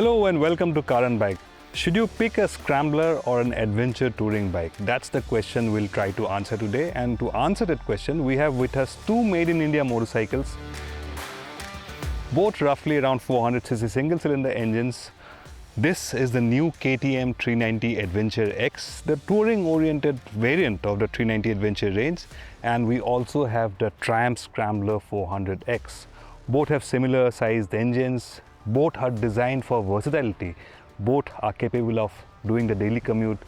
Hello and welcome to Car and Bike. Should you pick a scrambler or an adventure touring bike? That's the question we'll try to answer today. And to answer that question, we have with us two made in India motorcycles, both roughly around 400cc single-cylinder engines. This is the new KTM 390 Adventure X, the touring-oriented variant of the 390 Adventure range, and we also have the Triumph Scrambler 400X. Both have similar sized engines. Both are designed for versatility. Both are capable of doing the daily commute,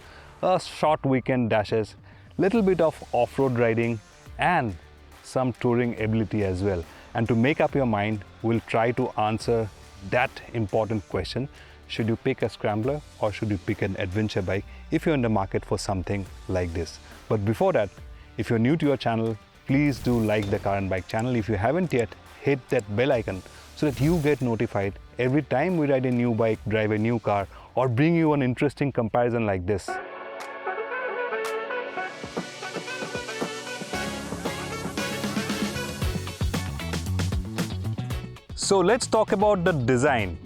short weekend dashes, little bit of off-road riding and some touring ability as well. And to make up your mind, we'll try to answer that important question. Should you pick a scrambler or should you pick an adventure bike if you're in the market for something like this? But before that, if you're new to your channel, please do like the Car and Bike channel. If you haven't yet, hit that bell icon so that you get notified every time we ride a new bike, drive a new car, or bring you an interesting comparison like this. So let's talk about the design.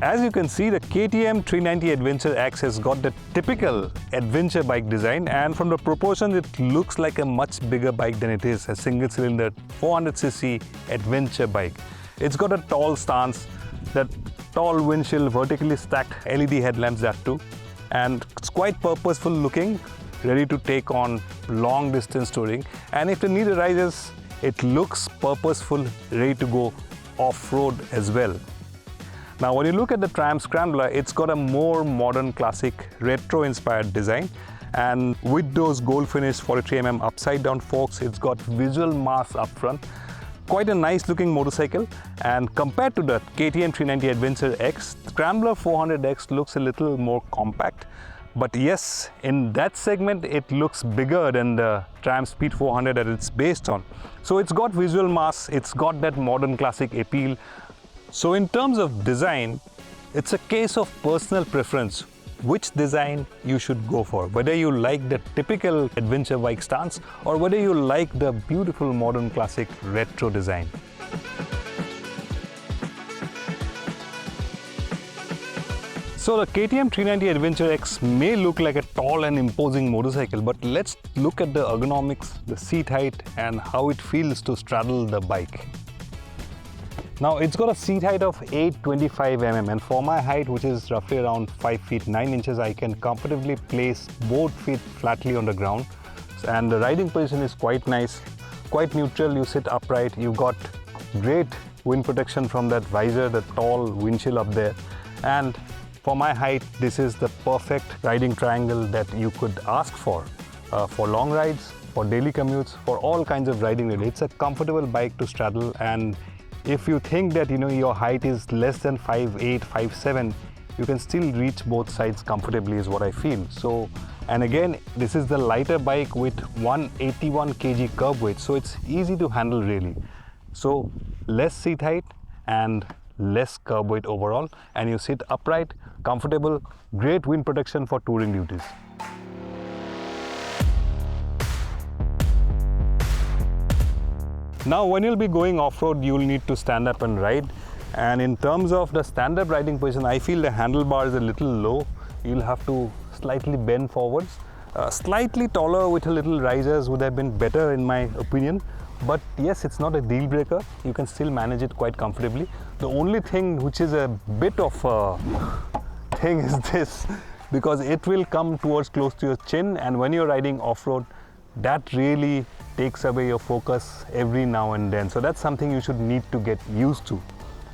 As you can see, the KTM 390 Adventure X has got the typical adventure bike design, and from the proportions it looks like a much bigger bike than it is, a single-cylinder 400cc adventure bike. It's got a tall stance, that tall windshield, vertically stacked LED headlamps that too, and it's quite purposeful looking, ready to take on long distance touring. And if the need arises, it looks purposeful, ready to go off-road as well. Now when you look at the Triumph Scrambler, it's got a more modern, classic, retro-inspired design, and with those gold finish 43mm upside down forks, it's got visual mass up front. Quite a nice looking motorcycle, and compared to the KTM 390 Adventure X, Scrambler 400X looks a little more compact. But yes, in that segment it looks bigger than the Triumph Speed 400 that it's based on. So it's got visual mass, it's got that modern classic appeal. So in terms of design, it's a case of personal preference, which design you should go for, whether you like the typical adventure bike stance or whether you like the beautiful modern classic retro design. So the KTM 390 Adventure X may look like a tall and imposing motorcycle, but let's look at the ergonomics, the seat height and how it feels to straddle the bike. Now it's got a seat height of 825mm, and for my height, which is roughly around 5 feet 9 inches, I can comfortably place both feet flatly on the ground. And the riding position is quite nice, quite neutral. You sit upright, you've got great wind protection from that visor, the tall windshield up there. And for my height, this is the perfect riding triangle that you could ask for long rides, for daily commutes, for all kinds of riding really. It's a comfortable bike to straddle, and if you think that your height is less than 5'8", 5'7", you can still reach both sides comfortably is what I feel. So, and again, this is the lighter bike with 181 kg curb weight, so it's easy to handle really. So less seat height and less curb weight overall, and you sit upright, comfortable, great wind protection for touring duties. Now when you'll be going off-road, you'll need to stand up and ride, and in terms of the stand-up riding position, I feel the handlebar is a little low. You'll have to slightly bend forwards. Slightly taller with a little risers would have been better in my opinion, but yes, it's not a deal breaker. You can still manage it quite comfortably. The only thing which is a bit of a thing is this, because it will come towards close to your chin, and when you're riding off-road, that really takes away your focus every now and then. So that's something you should need to get used to.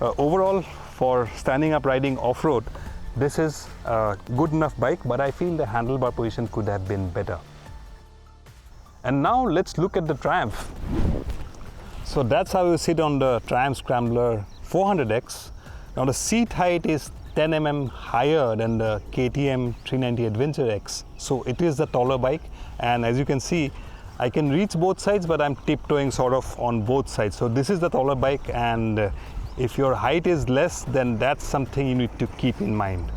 Overall, for standing up riding off-road, this is a good enough bike, but I feel the handlebar position could have been better. And now let's look at the Triumph. So that's how you sit on the Triumph Scrambler 400X. Now the seat height is 10mm higher than the KTM 390 Adventure X. So it is the taller bike, and as you can see, I can reach both sides, but I'm tiptoeing sort of on both sides. So this is the taller bike, and if your height is less, then that's something you need to keep in mind.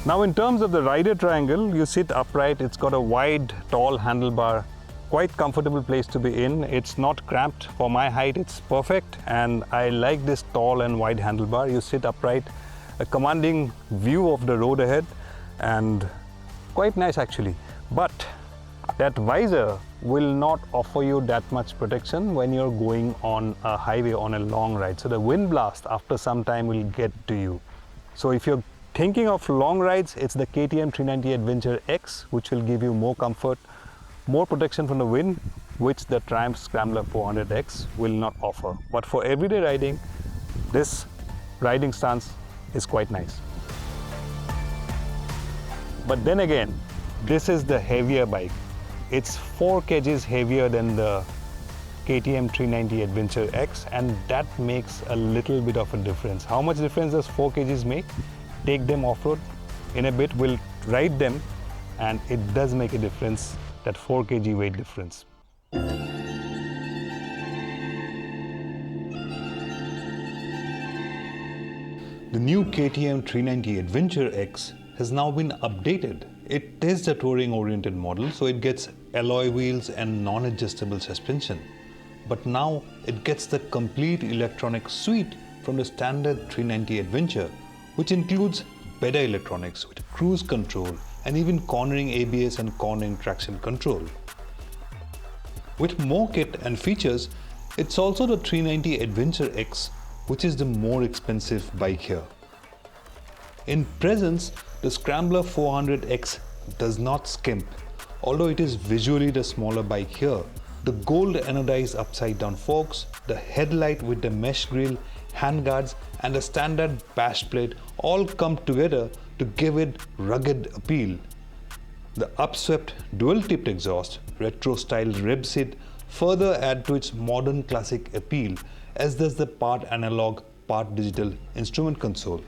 Now in terms of the rider triangle, you sit upright. It's got a wide, tall handlebar, quite comfortable place to be in. It's not cramped. For my height, it's perfect, and I like this tall and wide handlebar. You sit upright, a commanding view of the road ahead, and quite nice actually. But that visor will not offer you that much protection when you're going on a highway on a long ride. So the wind blast after some time will get to you. So if you're thinking of long rides, it's the KTM 390 Adventure X, which will give you more comfort, more protection from the wind, which the Triumph Scrambler 400X will not offer. But for everyday riding, this riding stance is quite nice. But then again, this is the heavier bike. It's 4 kgs heavier than the KTM 390 Adventure X, and that makes a little bit of a difference. How much difference does 4 kgs make? Take them off-road. In a bit, we'll ride them, and it does make a difference, that 4 kg weight difference. The new KTM 390 Adventure X has now been updated. It is the touring-oriented model, so it gets alloy wheels and non-adjustable suspension. But now it gets the complete electronic suite from the standard 390 Adventure, which includes better electronics with cruise control and even cornering ABS and cornering traction control. With more kit and features, it's also the 390 Adventure X, which is the more expensive bike here. In presence, the Scrambler 400X does not skimp, although it is visually the smaller bike here. The gold anodized upside down forks, the headlight with the mesh grille, handguards and the standard bash plate all come together to give it rugged appeal. The upswept dual-tipped exhaust, retro-style rib seat further add to its modern classic appeal, as does the part analog, part digital instrument console.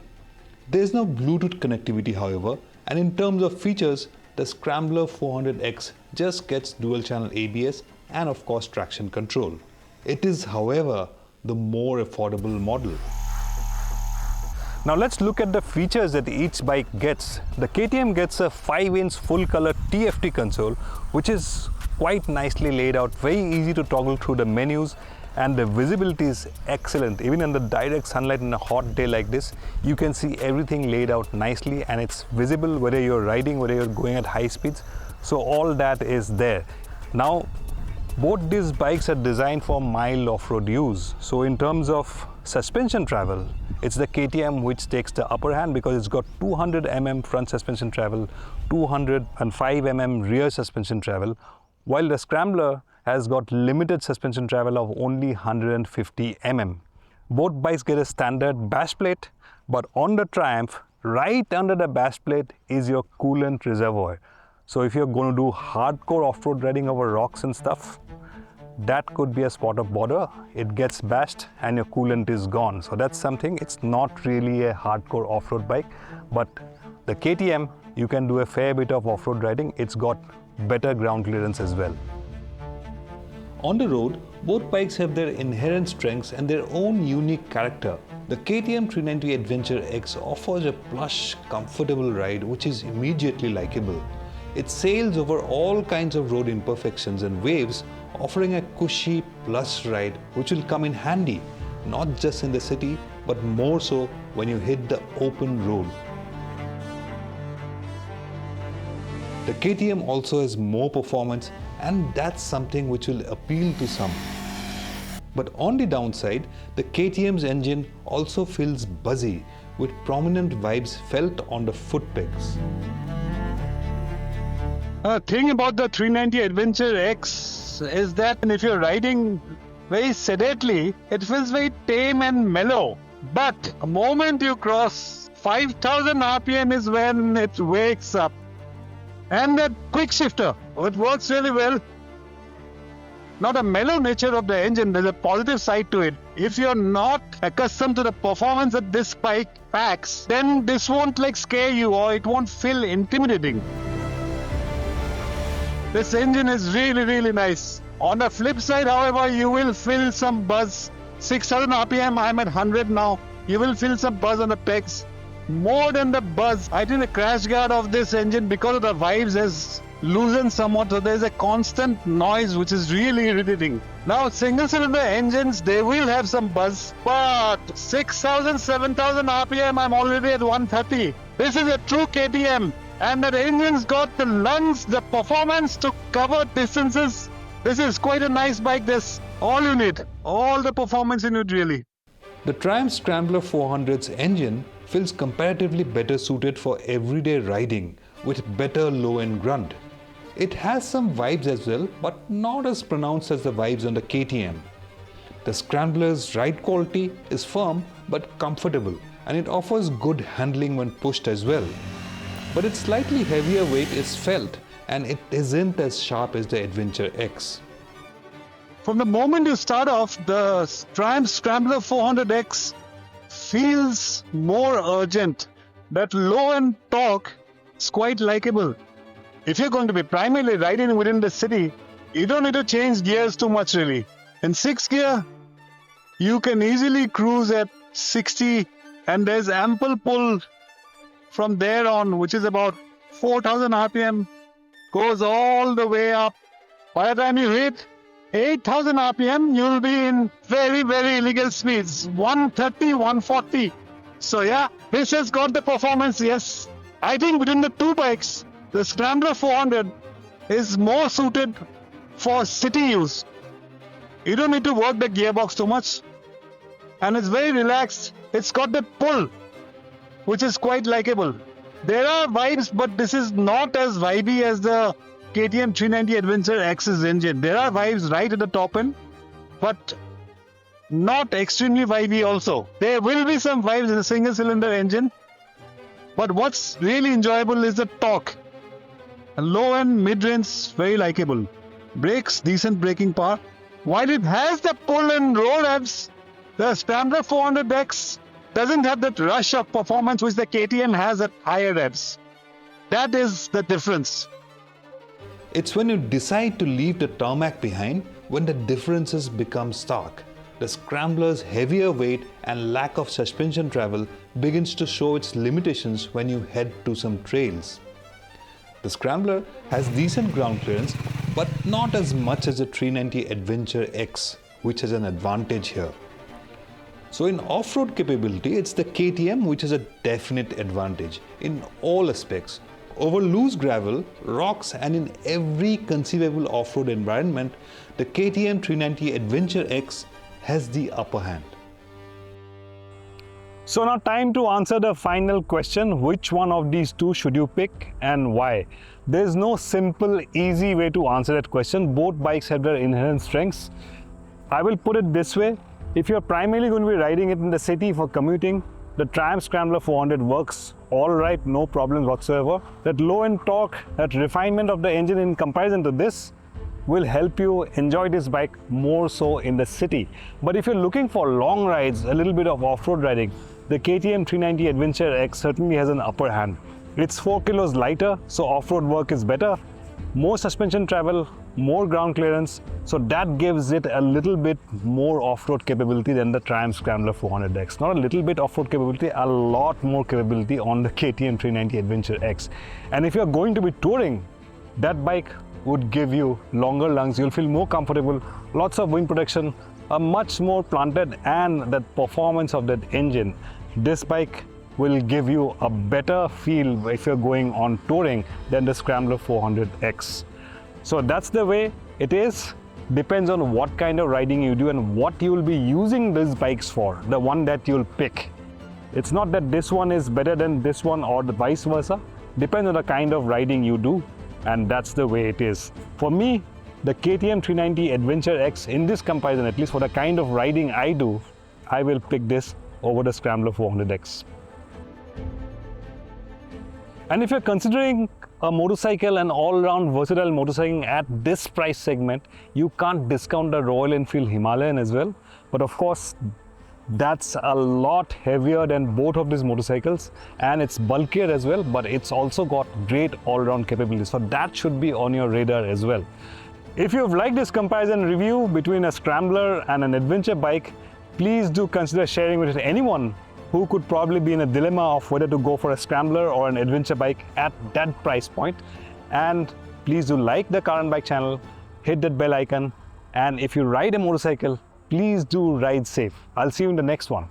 There is no Bluetooth connectivity however, and in terms of features, the Scrambler 400X just gets dual-channel ABS and of course traction control. It is however the more affordable model. Now let's look at the features that each bike gets. The KTM gets a 5-inch full-color TFT console, which is quite nicely laid out, very easy to toggle through the menus, and the visibility is excellent. Even in the direct sunlight in a hot day like this, you can see everything laid out nicely, and it's visible whether you're riding, whether you're going at high speeds. So all that is there. Now, both these bikes are designed for mild off-road use. So in terms of suspension travel, it's the KTM which takes the upper hand because it's got 200 mm front suspension travel, 205 mm rear suspension travel, while the Scrambler has got limited suspension travel of only 150 mm. Both bikes get a standard bash plate, but on the Triumph, right under the bash plate is your coolant reservoir. So if you're going to do hardcore off-road riding over rocks and stuff, that could be a spot of bother. It gets bashed and your coolant is gone. So that's something. It's not really a hardcore off-road bike, but the KTM, you can do a fair bit of off-road riding. It's got better ground clearance as well. On the road, both bikes have their inherent strengths and their own unique character. The KTM 390 Adventure X offers a plush, comfortable ride which is immediately likable. It sails over all kinds of road imperfections and waves, offering a cushy, plush ride which will come in handy, not just in the city, but more so when you hit the open road. The KTM also has more performance, and that's something which will appeal to some. But on the downside, the KTM's engine also feels buzzy, with prominent vibes felt on the foot pegs. The thing about the 390 Adventure X is that if you're riding very sedately, it feels very tame and mellow. But the moment you cross 5000 RPM is when it wakes up. And that quick shifter, it works really well. Now the mellow nature of the engine, there's a positive side to it. If you're not accustomed to the performance that this bike packs, then this won't scare you, or it won't feel intimidating. This engine is really, really nice. On the flip side, however, you will feel some buzz. 6000 RPM, I'm at 100 now. You will feel some buzz on the pegs. More than the buzz, I think the crash guard of this engine, because of the vibes, has loosened somewhat, so there's a constant noise which is really irritating. Now, single cylinder engines, they will have some buzz, but 6,000, 7,000 RPM, I'm already at 130. This is a true KTM, and that engine's got the lungs, the performance to cover distances. This is quite a nice bike. There's all you need, all the performance in it really. The Triumph Scrambler 400's engine feels comparatively better suited for everyday riding with better low-end grunt. It has some vibes as well, but not as pronounced as the vibes on the KTM. The Scrambler's ride quality is firm but comfortable, and it offers good handling when pushed as well. But its slightly heavier weight is felt, and it isn't as sharp as the Adventure X. From the moment you start off, the Triumph Scrambler 400X feels more urgent. That low-end torque is quite likable. If you're going to be primarily riding within the city, you don't need to change gears too much really. In 6th gear, you can easily cruise at 60, and there's ample pull from there on, which is about 4,000 RPM, goes all the way up. By the time you hit 8,000 RPM, you'll be in very, very illegal speeds, 130, 140. So yeah, this has got the performance, yes. I think between the two bikes, the Scrambler 400 is more suited for city use. You don't need to work the gearbox too much, and it's very relaxed. It's got the pull, which is quite likable. There are vibes, but this is not as vibey as the KTM 390 Adventure X's engine. There are vibes right at the top end, but not extremely vibey also. There will be some vibes in a single cylinder engine, but what's really enjoyable is the torque. Low and mid-range, very likable. Brakes, decent braking power. While it has the pull and roll revs, the Scrambler 400X doesn't have that rush of performance which the KTM has at higher revs. That is the difference. It's when you decide to leave the tarmac behind when the differences become stark. The Scrambler's heavier weight and lack of suspension travel begins to show its limitations when you head to some trails. The Scrambler has decent ground clearance, but not as much as the 390 Adventure X, which has an advantage here. So in off-road capability, it's the KTM which has a definite advantage in all aspects. Over loose gravel, rocks, and in every conceivable off-road environment, the KTM 390 Adventure X has the upper hand. So now time to answer the final question, which one of these two should you pick and why? There is no simple, easy way to answer that question. Both bikes have their inherent strengths. I will put it this way. If you're primarily going to be riding it in the city for commuting, the Triumph Scrambler 400 works all right, no problems whatsoever. That low-end torque, that refinement of the engine in comparison to this will help you enjoy this bike more so in the city. But if you're looking for long rides, a little bit of off-road riding, the KTM 390 Adventure X certainly has an upper hand. It's 4 kilos lighter, so off-road work is better. More suspension travel, more ground clearance, so that gives it a little bit more off-road capability than the Triumph Scrambler 400X. Not a little bit off-road capability, a lot more capability on the KTM 390 Adventure X. And if you're going to be touring, that bike would give you longer lungs, you'll feel more comfortable, lots of wind protection, a much more planted, and the performance of that engine. This bike will give you a better feel if you're going on touring than the Scrambler 400X. So that's the way it is. Depends on what kind of riding you do and what you will be using these bikes for, the one that you'll pick. It's not that this one is better than this one or the vice versa. Depends on the kind of riding you do, and that's the way it is. For me, the KTM 390 Adventure X, in this comparison, at least for the kind of riding I do, I will pick this over the Scrambler 400X. And if you're considering a motorcycle, an all-round versatile motorcycle at this price segment, you can't discount the Royal Enfield Himalayan as well. But of course, that's a lot heavier than both of these motorcycles, and it's bulkier as well, but it's also got great all-round capabilities. So that should be on your radar as well. If you've liked this comparison review between a Scrambler and an adventure bike, please do consider sharing with anyone who could probably be in a dilemma of whether to go for a Scrambler or an adventure bike at that price point. And please do like the Car and Bike channel, hit that bell icon, and if you ride a motorcycle, please do ride safe. I'll see you in the next one.